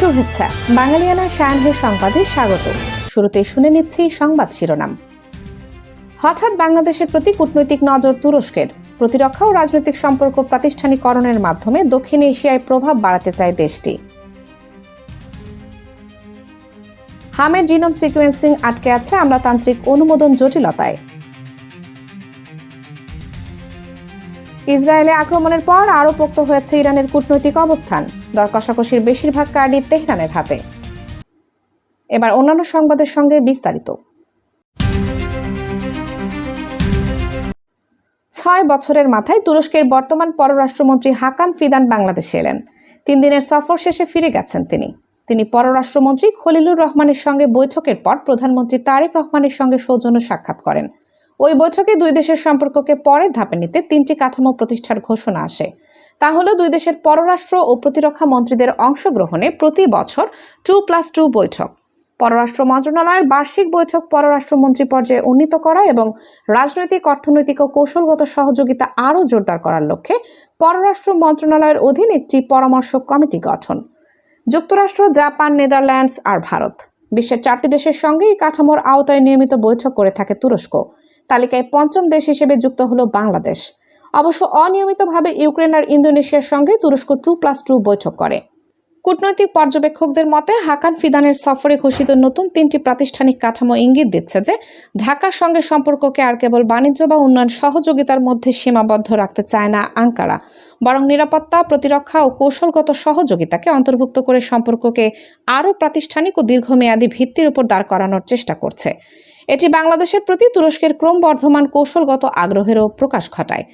শুভেচ্ছা। বাঙালিয়ানা শায়ানহের সংবাদে স্বাগত। শুরুতেই শুনে নিচ্ছি সংবাদ শিরোনাম। হঠাৎ বাংলাদেশের প্রতি কূটনৈতিক নজর তুরস্কের। প্রতিরক্ষা ও রাজনৈতিক সম্পর্ক প্রাতিষ্ঠানিকরণের মাধ্যমে দক্ষিণ এশিয়ায় প্রভাব বাড়াতে চায় দেশটি। হামের জিনোম সিকোয়েন্সিং আটকে আছে আমলাতান্ত্রিক অনুমোদন জটিলতায়। ইসরায়েলে আক্রমণের পর আরও পোক্ত হয়েছে ইরানের কূটনৈতিক অবস্থান। দর কষাকষির বেশিরভাগ কার্ডই তেহরানের হাতে। এবার অন্যান্য সংবাদের সঙ্গে বিস্তারিত। 6 বছরের মাথায় তুরস্কের বর্তমান পররাষ্ট্রমন্ত্রী হাকান ফিদান বাংলাদেশে এলেন। 3 দিনের সফর শেষে ফিরে গেছেন তিনি পররাষ্ট্রমন্ত্রী খলিলুর রহমানের সঙ্গে বৈঠকের পর প্রধানমন্ত্রী তারেক রহমানের সঙ্গে সৌজন্য সাক্ষাৎ করেন। ওই বৈঠকে দুই দেশের সম্পর্ককে পরের ধাপে নিতে 3টি কাঠামো প্রতিষ্ঠার ঘোষণা আসে। তা হলো দুই দেশের পররাষ্ট্র ও প্রতিরক্ষা মন্ত্রীদের অংশগ্রহণে প্রতি বছর 2+2 বৈঠক, পররাষ্ট্র মন্ত্রণালয়ের বার্ষিক বৈঠক পররাষ্ট্রমন্ত্রী পর্যায়ে উন্নীত করা এবং রাজনৈতিক, অর্থনৈতিক ও কৌশলগত সহযোগিতা আরও জোরদার করার লক্ষ্যে পররাষ্ট্র মন্ত্রণালয়ের অধীন একটি পরামর্শ কমিটি গঠন। যুক্তরাষ্ট্র, জাপান, নেদারল্যান্ডস আর ভারত, বিশ্বের 4টি দেশের সঙ্গে এই কাঠামোর আওতায় নিয়মিত বৈঠক করে থাকে তুরস্ক। তালিকায় 5ম দেশ হিসেবে যুক্ত হলো বাংলাদেশ। অবশ্য অনিয়মিতভাবে ইউক্রেন আর ইন্দোনেশিয়ার সঙ্গে তুরস্ক 2+2 বৈঠক করে। কূটনৈতিক পর্যবেক্ষকদের মতে হাকান ফিদানের সফরে ঘোষিত নতুন 3টি প্রাতিষ্ঠানিক কাঠামো ইঙ্গিত দিচ্ছে যে ঢাকার সঙ্গে সম্পর্ককে আর কেবল বাণিজ্য বা উন্নয়ন সহযোগিতার মধ্যে সীমাবদ্ধ রাখতে চায় না আঙ্কারা, বরং নিরাপত্তা, প্রতিরক্ষা ও কৌশলগত সহযোগিতাকে অন্তর্ভুক্ত করে সম্পর্ককে আরও প্রাতিষ্ঠানিক ও দীর্ঘমেয়াদী ভিত্তির উপর দাঁড় করানোর চেষ্টা করছে। এটি বাংলাদেশের প্রতি তুরস্কের ক্রমবর্ধমান কৌশলগত আগ্রহেরও প্রকাশ ঘটায়।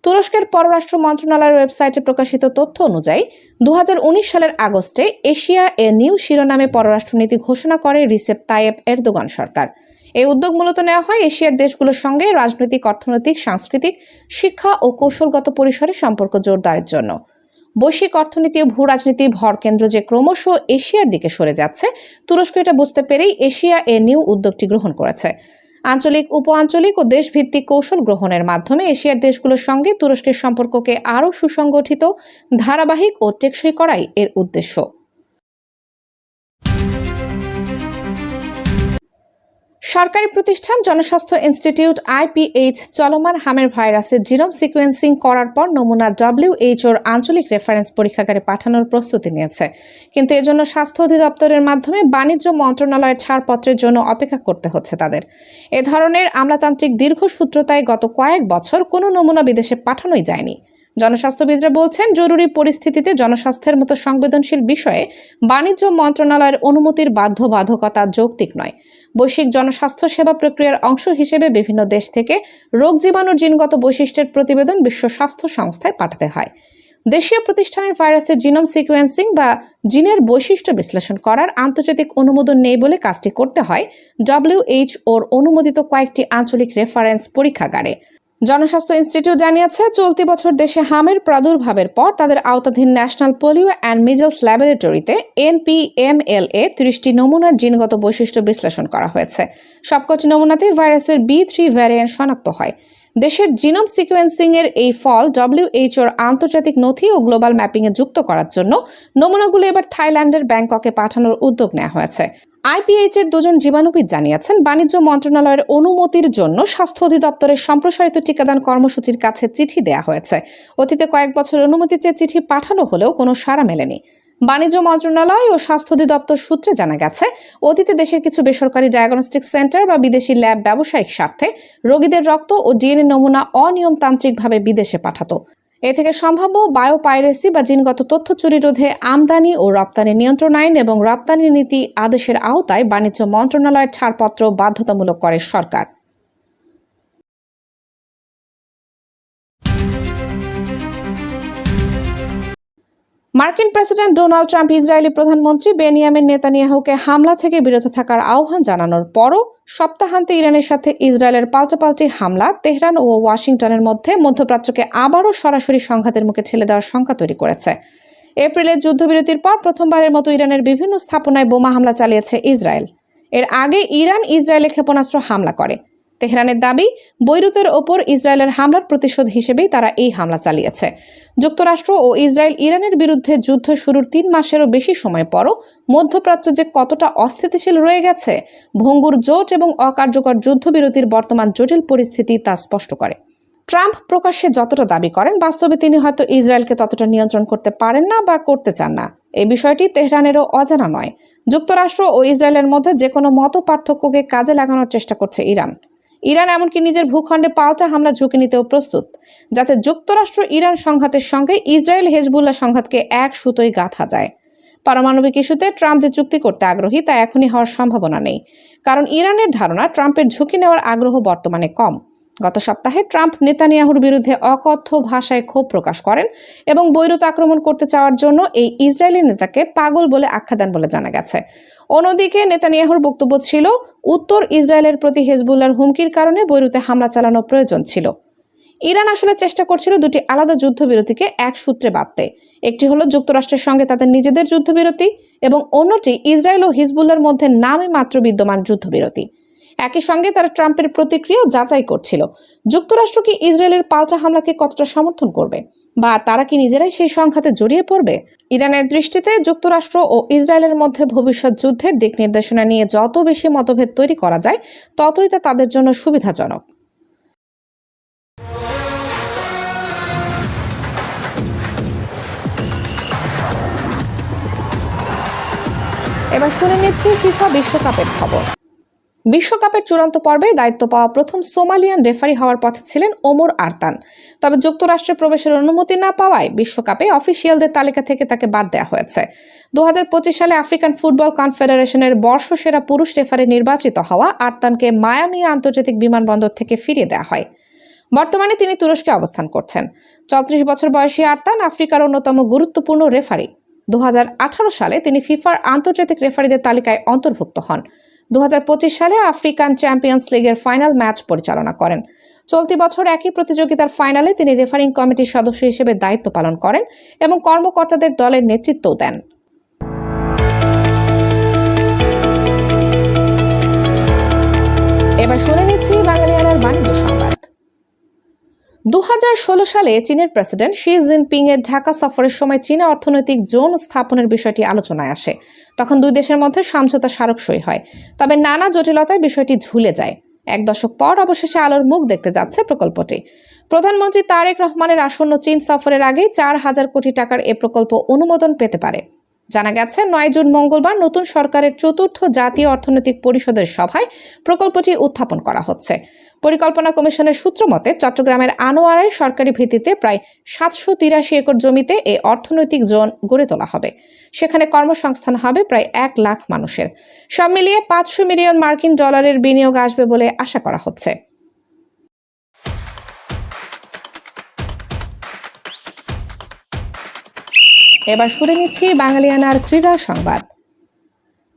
তুরস্কের পররাষ্ট্র মন্ত্রণালয়ের ওয়েবসাইটে প্রকাশিত তথ্য অনুযায়ী 2019 সালের আগস্টে এশিয়া এ নিউ শিরোনামে পররাষ্ট্রনীতি ঘোষণা করে রিসেপ তাইয়েপ এরদোগান সরকার। এই উদ্যোগ মূলত নেওয়া হয় এশিয়ার দেশগুলোর সঙ্গে রাজনৈতিক, অর্থনৈতিক, সাংস্কৃতিক, শিক্ষা ও কৌশলগত পরিসরে সম্পর্ক জোরদারের জন্য। বৈশ্বিক অর্থনীতি ও ভূ রাজনীতির ভরকেন্দ্র যে ক্রমশ এশিয়ার দিকে সরে যাচ্ছে, তুরস্ক এটা বুঝতে পেরেই এশিয়া এ নিউ উদ্যোগটি গ্রহণ করেছে। আঞ্চলিক, উপ-আঞ্চলিক ও দেশভিত্তিক কৌশল গ্রহণের মাধ্যমে এশিয়ার দেশগুলোর সঙ্গে তুরস্কের সম্পর্ককে আরও সুসংগঠিত, ধারাবাহিক ও টেকসই করাই এর উদ্দেশ্য। সরকারি প্রতিষ্ঠান জনস্বাস্থ্য ইনস্টিটিউট IPH চলমান হামের ভাইরাসের জিনোম সিকোয়েন্সিং করার পর নমুনা WHOর আঞ্চলিক রেফারেন্স পরীক্ষাগারে পাঠানোর প্রস্তুতি নিয়েছে। কিন্তু এজন্য স্বাস্থ্য অধিদপ্তরের মাধ্যমে বাণিজ্য মন্ত্রণালয়ের ছাড়পত্রের জন্য অপেক্ষা করতে হচ্ছে তাদের। এ ধরনের আমলাতান্ত্রিক দীর্ঘসূত্রতায় গত কয়েক বছর কোনো নমুনা বিদেশে পাঠানোই যায়নি। জনস্বাস্থ্যবিদরা বলছেন, জরুরি পরিস্থিতিতে জনস্বাস্থ্যের মতো সংবেদনশীল বিষয়ে বাণিজ্য মন্ত্রণালয়ের অনুমতির বাধ্যবাধকতা যৌক্তিক নয়। বৈশ্বিক জনস্বাস্থ্য সেবা প্রক্রিয়ার অংশ হিসেবে বিভিন্ন দেশ থেকে রোগ জীবাণুর জিনগত বৈশিষ্ট্যের প্রতিবেদন বিশ্ব স্বাস্থ্য সংস্থায় পাঠাতে হয়। দেশীয় প্রতিষ্ঠানের ভাইরাসের জিনোম সিকোয়েন্সিং বা জিনের বৈশিষ্ট্য বিশ্লেষণ করার আন্তর্জাতিক অনুমোদন নেই বলে কাজটি করতে হয় WHOর অনুমোদিত কয়েকটি আঞ্চলিক রেফারেন্স পরীক্ষাগারে। জনস্বাস্থ্য ইনস্টিটিউট জানিয়েছে, চলতি বছর দেশে হামের প্রাদুর্ভাবের পর তাদের আওতাধীন ন্যাশনাল পোলিও অ্যান্ড মিজলস ল্যাবরেটরিতে NPMLA 30টি নমুনার জিনগত বৈশিষ্ট্য বিশ্লেষণ করা হয়েছে। সবকটি নমুনাতে ভাইরাসের B3 ভ্যারিয়েন্ট শনাক্ত হয়। দেশের জিনোম সিকোয়েন্সিংয়ের এই ফল WHOর আন্তর্জাতিক নথি ও গ্লোবাল ম্যাপিংয়ে যুক্ত করার জন্য নমুনাগুলো এবার থাইল্যান্ডের ব্যাংককে পাঠানোর উদ্যোগ নেওয়া হয়েছে। IPH এর 2 জন জীবাণুবিদ জানিয়েছেন, বাণিজ্য মন্ত্রণালয়ের অনুমতির জন্য স্বাস্থ্য অধিদপ্তরের সম্প্রসারিত টিকাদান কর্মসূচির কাছে চিঠি দেওয়া হয়েছে। অতীতে কয়েক বছর অনুমতি চেয়ে চিঠি পাঠানো হলেও কোনো সাড়া মেলেনি। বাণিজ্য মন্ত্রণালয় ও স্বাস্থ্য অধিদপ্তর সূত্রে জানা গেছে, অতীতে দেশের কিছু বেসরকারি ডায়াগনস্টিক সেন্টার বা বিদেশি ল্যাব ব্যবসায়িক স্বার্থে রোগীদের রক্ত ও DNA নমুনা অনিয়মতান্ত্রিকভাবে বিদেশে পাঠাতো। এ থেকে সম্ভাব্য বায়োপাইরেসি বা জিনগত তথ্য চুরি রোধে আমদানি ও রপ্তানি নিয়ন্ত্রণ আইন এবং রপ্তানি নীতি আদেশের আওতায় বাণিজ্য মন্ত্রণালয়ের ছাড়পত্র বাধ্যতামূলক করে সরকার। মার্কিন প্রেসিডেন্ট ডোনাল্ড ট্রাম্প ইসরায়েলি প্রধানমন্ত্রী বেনিয়ামিন নেতানিয়াহুকে হামলা থেকে বিরত থাকার আহ্বান জানানোর পরও সপ্তাহান্তে ইরানের সাথে ইসরায়েলের পাল্টাপাল্টি হামলা তেহরান ও ওয়াশিংটনের মধ্যে মধ্যপ্রাচ্যকে আবারও সরাসরি সংঘাতের মুখে ঠেলে দেওয়ার শঙ্কা তৈরি করেছে। এপ্রিলের যুদ্ধবিরতির পর প্রথমবারের মতো ইরানের বিভিন্ন স্থাপনায় বোমা হামলা চালিয়েছে ইসরায়েল। এর আগে ইরান ইসরায়েলে ক্ষেপণাস্ত্র হামলা করে। তেহরানের দাবি, বৈরুতের ওপর ইসরায়েলের হামলার প্রতিশোধ হিসেবেই তারা এই হামলা চালিয়েছে। যুক্তরাষ্ট্র ও ইসরায়েল ইরানের বিরুদ্ধে যুদ্ধ শুরুর 3 মাসেরও বেশি সময় পরও মধ্যপ্রাচ্য যে কতটা অস্থিতিশীল রয়ে গেছে, ভঙ্গুর জোট এবং অকার্যকর যুদ্ধবিরতির বর্তমান জটিল পরিস্থিতি তা স্পষ্ট করে। ট্রাম্প প্রকাশ্যে যতটা দাবি করেন, বাস্তবে তিনি হয়তো ইসরায়েলকে ততটা নিয়ন্ত্রণ করতে পারেন না বা করতে চান না। এই বিষয়টি তেহরানেরও অজানা নয়। যুক্তরাষ্ট্র ও ইসরায়েলের মধ্যে যে কোনো মত পার্থক্যকে কাজে লাগানোর চেষ্টা করছে ইরান এমনকি নিজের ভূখণ্ডে পাল্টা হামলার ঝুঁকি নিতেও প্রস্তুত, যাতে যুক্তরাষ্ট্র ইরান সংঘাতের সঙ্গে ইসরায়েল হেজবুল্লাহ সংঘাতকে এক সুতোয় গাঁথা যায়। পারমাণবিক ইস্যুতে ট্রাম্প যে চুক্তি করতে আগ্রহী তা এখনই হওয়ার সম্ভাবনা নেই, কারণ ইরানের ধারণা ট্রাম্পের ঝুঁকি নেওয়ার আগ্রহ বর্তমানে কম। গত সপ্তাহে ট্রাম্প নেতানিয়াহুর বিরুদ্ধে অকথ্য ভাষায় ক্ষোভ প্রকাশ করেন এবং বৈরুত আক্রমণ করতে চাওয়ার জন্য এই ইসরায়েলি নেতাকে পাগল বলে আখ্যা দেন বলে জানা গেছে। অন্যদিকে নেতানিয়াহুর বক্তব্য ছিল, উত্তর ইসরায়েলের প্রতি হেজবুল্লাহর হুমকির কারণে বৈরুতে হামলা চালানো প্রয়োজন ছিল। ইরান আসলে চেষ্টা করছিল দুটি আলাদা যুদ্ধবিরতিকে এক সূত্রে বাঁধতে। একটি হলো যুক্তরাষ্ট্রের সঙ্গে তাদের নিজেদের যুদ্ধবিরতি এবং অন্যটি ইসরায়েল ও হিজবুল্লাহর মধ্যে নামে মাত্র বিদ্যমান যুদ্ধবিরতি। একই সঙ্গে তারা ট্রাম্পের প্রতিক্রিয়া যাচাই করছিল, যুক্তরাষ্ট্র কি ইসরায়েলের পাল্টা হামলাকে কতটা সমর্থন করবে, বা তারা কি নিজেরাই সেই সংঘাতে জড়িয়ে পড়বে। ইরানের দৃষ্টিতে যুক্তরাষ্ট্র ও ইসরায়েলের মধ্যে ভবিষ্যৎ যুদ্ধের দিক নির্দেশনা নিয়ে যত বেশি মতভেদ তৈরি করা যায়, ততই তা তাদের জন্য সুবিধাজনক। এবার শুনে নিচ্ছি ফিফা বিশ্বকাপের খবর। বিশ্বকাপের চূড়ান্ত পর্বে দায়িত্ব পাওয়া প্রথম সোমালিয়ান রেফারি হওয়ার পথে ছিলেন ওমর আরতান। তবে যুক্তরাষ্ট্রে প্রবেশের অনুমতি না পাওয়ায় বিশ্বকাপে অফিসিয়ালদের তালিকা থেকে তাকে বাদ দেওয়া হয়েছে। 2025 সালে আফ্রিকান ফুটবল কনফেডারেশনের বর্ষসেরা পুরুষ রেফারি নির্বাচিত হওয়া আরতানকে মায়ামি আন্তর্জাতিক বিমানবন্দর থেকে ফিরিয়ে দেওয়া হয়। বর্তমানে তিনি তুরস্কে অবস্থান করছেন। 34 বছর বয়সী আরতান আফ্রিকার অন্যতম গুরুত্বপূর্ণ রেফারি। 2018 সালে তিনি ফিফার আন্তর্জাতিক রেফারিদের তালিকায় অন্তর্ভুক্ত হন। 2025 সালে আফ্রিকান চ্যাম্পিয়ন্স লিগের ফাইনাল ম্যাচ পরিচালনা করেন। চলতি বছর একই প্রতিযোগিতার ফাইনালে তিনি রেফারিং কমিটির সদস্য হিসেবে দায়িত্ব পালন করেন এবং কর্মকর্তাদের দলের নেতৃত্বও দেন। এবার শুনে নিচ্ছি বাঙালিয়ানার বাণিজ্য সংবাদ। 2016 সালে চীনের প্রেসিডেন্ট শি জিনপিং এর ঢাকা সফরের সময় চীনা অর্থনৈতিক জোন স্থাপনের বিষয়টি আলোচনায় আসে। তখন দুই দেশের মধ্যে সমঝোতা স্মারক সই হয়, তবে নানা জটিলতায় বিষয়টি ঝুলে যায়। 1 দশক পর অবশেষে আলোর মুখ দেখতে যাচ্ছে প্রকল্পটি। প্রধানমন্ত্রী তারেক রহমানের আসন্ন চীন সফরের আগেই 4,000 কোটি টাকার এ প্রকল্প অনুমোদন পেতে পারে। জানা গেছে 9 জুন মঙ্গলবার নতুন সরকারের চতুর্থ জাতীয় অর্থনৈতিক পরিষদের সভায় প্রকল্পটি উত্থাপন করা হচ্ছে। পরিকল্পনা কমিশনের সূত্র মতে, চট্টগ্রামের আনোয়ারায় সরকারি ভিত্তিতে প্রায় 783 একর জমিতে এই অর্থনৈতিক জোন গড়ে তোলা হবে। সেখানে কর্মসংস্থান হবে প্রায় 1 লাখ মানুষের। সব মিলিয়ে 500 মিলিয়ন মার্কিন ডলারের বিনিয়োগ আসবে বলে আশা করা হচ্ছে। এবার শুনে নিচ্ছি বাঙালিয়ানার ক্রীড়া সংবাদ।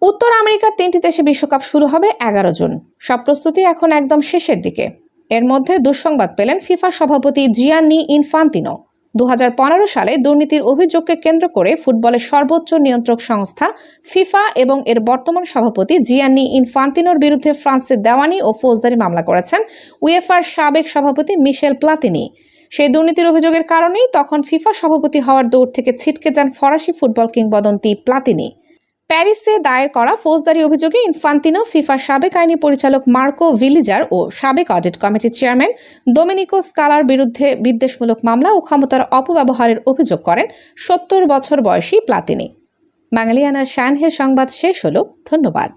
উত্তর আমেরিকার 3টি দেশে বিশ্বকাপ শুরু হবে 11 জুন। সব প্রস্তুতি এখন একদম শেষের দিকে। এর মধ্যে দুঃসংবাদ পেলেন ফিফা সভাপতি জিয়ান্নি ইনফান্তিনো। 2015 সালে দুর্নীতির অভিযোগকে কেন্দ্র করে ফুটবলের সর্বোচ্চ নিয়ন্ত্রক সংস্থা ফিফা এবং এর বর্তমান সভাপতি জিয়ান্নি ইনফান্তিনোর বিরুদ্ধে ফ্রান্সে দেওয়ানি ও ফৌজদারি মামলা করেছেন উয়েফার সাবেক সভাপতি মিশেল প্লাতিনি। সেই দুর্নীতির অভিযোগের কারণেই তখন ফিফা সভাপতি হওয়ার দৌড় থেকে ছিটকে যান ফরাসি ফুটবল কিংবদন্তি প্লাতিনি। প্যারিসে দায়ের করা ফৌজদারি অভিযোগে ইনফান্তিনো ফিফার সাবেক আইনি পরিচালক মার্কো ভিলিজার ও সাবেক অডিট কমিটির চেয়ারম্যান ডোমিনিকো স্কালার বিরুদ্ধে বিদ্বেষমূলক মামলা ও ক্ষমতার অপব্যবহারের অভিযোগ করেন 70 বছর বয়সী প্লাতিনি। বাঙালিয়ানার শানহের সংবাদ শেষ হলো। ধন্যবাদ।